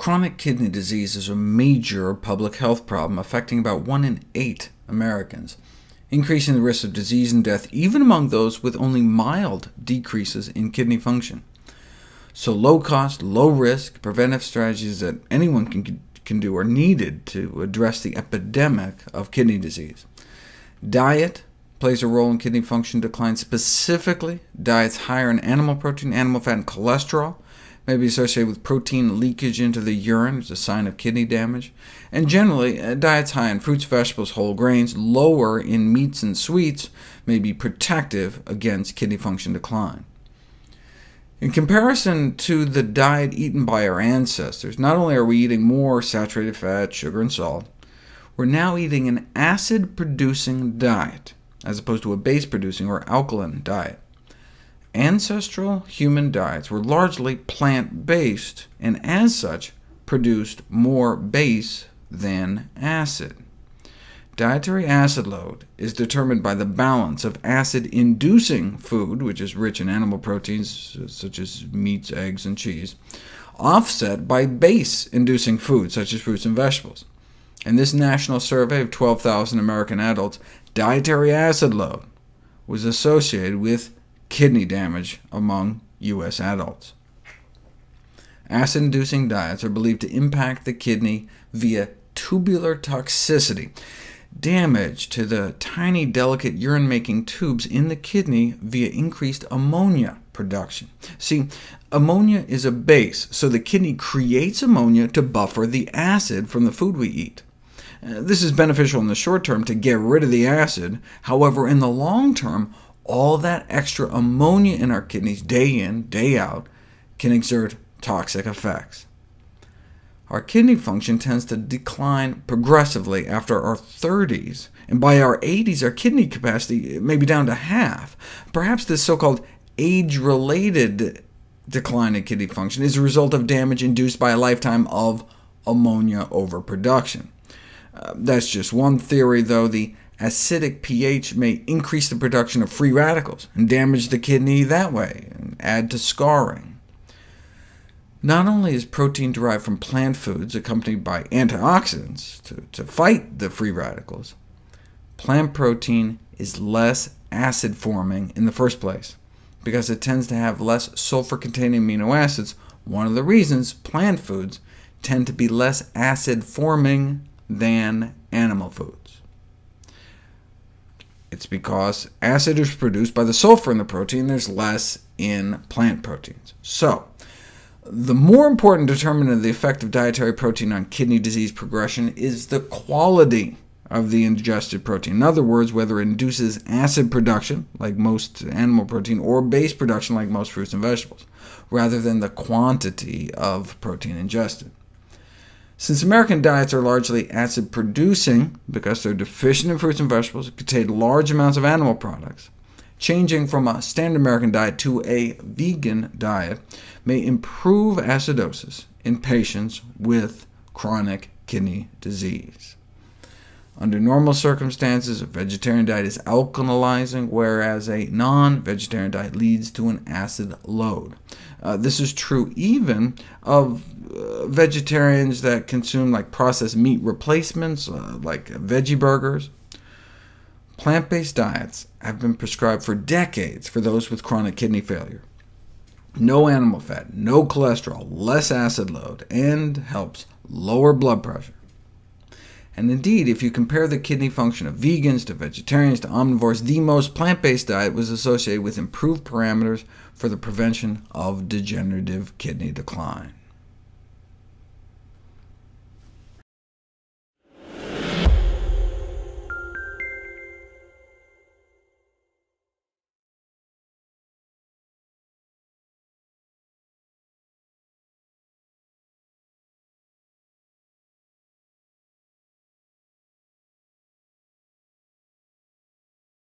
Chronic kidney disease is a major public health problem affecting about 1 in 8 Americans, increasing the risk of disease and death even among those with only mild decreases in kidney function. So low-cost, low-risk preventive strategies that anyone can do are needed to address the epidemic of kidney disease. Diet plays a role in kidney function decline. Specifically, diets higher in animal protein, animal fat, and cholesterol may be associated with protein leakage into the urine, which is a sign of kidney damage. And generally, diets high in fruits, vegetables, whole grains, lower in meats and sweets may be protective against kidney function decline. In comparison to the diet eaten by our ancestors, not only are we eating more saturated fat, sugar, and salt, we're now eating an acid-producing diet, as opposed to a base-producing or alkaline diet. Ancestral human diets were largely plant-based, and as such produced more base than acid. Dietary acid load is determined by the balance of acid-inducing food, which is rich in animal proteins such as meats, eggs, and cheese, offset by base-inducing food, such as fruits and vegetables. In this national survey of 12,000 American adults, dietary acid load was associated with kidney damage among U.S. adults. Acid-inducing diets are believed to impact the kidney via tubular toxicity, damage to the tiny, delicate urine-making tubes in the kidney via increased ammonia production. See, ammonia is a base, so the kidney creates ammonia to buffer the acid from the food we eat. This is beneficial in the short term to get rid of the acid. However, in the long term, all that extra ammonia in our kidneys day in, day out can exert toxic effects. Our kidney function tends to decline progressively after our 30s, and by our 80s our kidney capacity may be down to half. Perhaps this so-called age-related decline in kidney function is a result of damage induced by a lifetime of ammonia overproduction. That's just one theory, though. The acidic pH may increase the production of free radicals and damage the kidney that way, and add to scarring. Not only is protein derived from plant foods accompanied by antioxidants to fight the free radicals, plant protein is less acid-forming in the first place, because it tends to have less sulfur-containing amino acids, one of the reasons plant foods tend to be less acid-forming than animal foods. It's because acid is produced by the sulfur in the protein. There's less in plant proteins. So, the more important determinant of the effect of dietary protein on kidney disease progression is the quality of the ingested protein. In other words, whether it induces acid production, like most animal protein, or base production, like most fruits and vegetables, rather than the quantity of protein ingested. Since American diets are largely acid-producing, because they're deficient in fruits and vegetables and contain large amounts of animal products, changing from a standard American diet to a vegan diet may improve acidosis in patients with chronic kidney disease. Under normal circumstances, a vegetarian diet is alkalizing, whereas a non-vegetarian diet leads to an acid load. This is true even of vegetarians that consume processed meat replacements, like veggie burgers. Plant-based diets have been prescribed for decades for those with chronic kidney failure. No animal fat, no cholesterol, less acid load, and helps lower blood pressure. And indeed, if you compare the kidney function of vegans to vegetarians to omnivores, the most plant-based diet was associated with improved parameters for the prevention of degenerative kidney decline.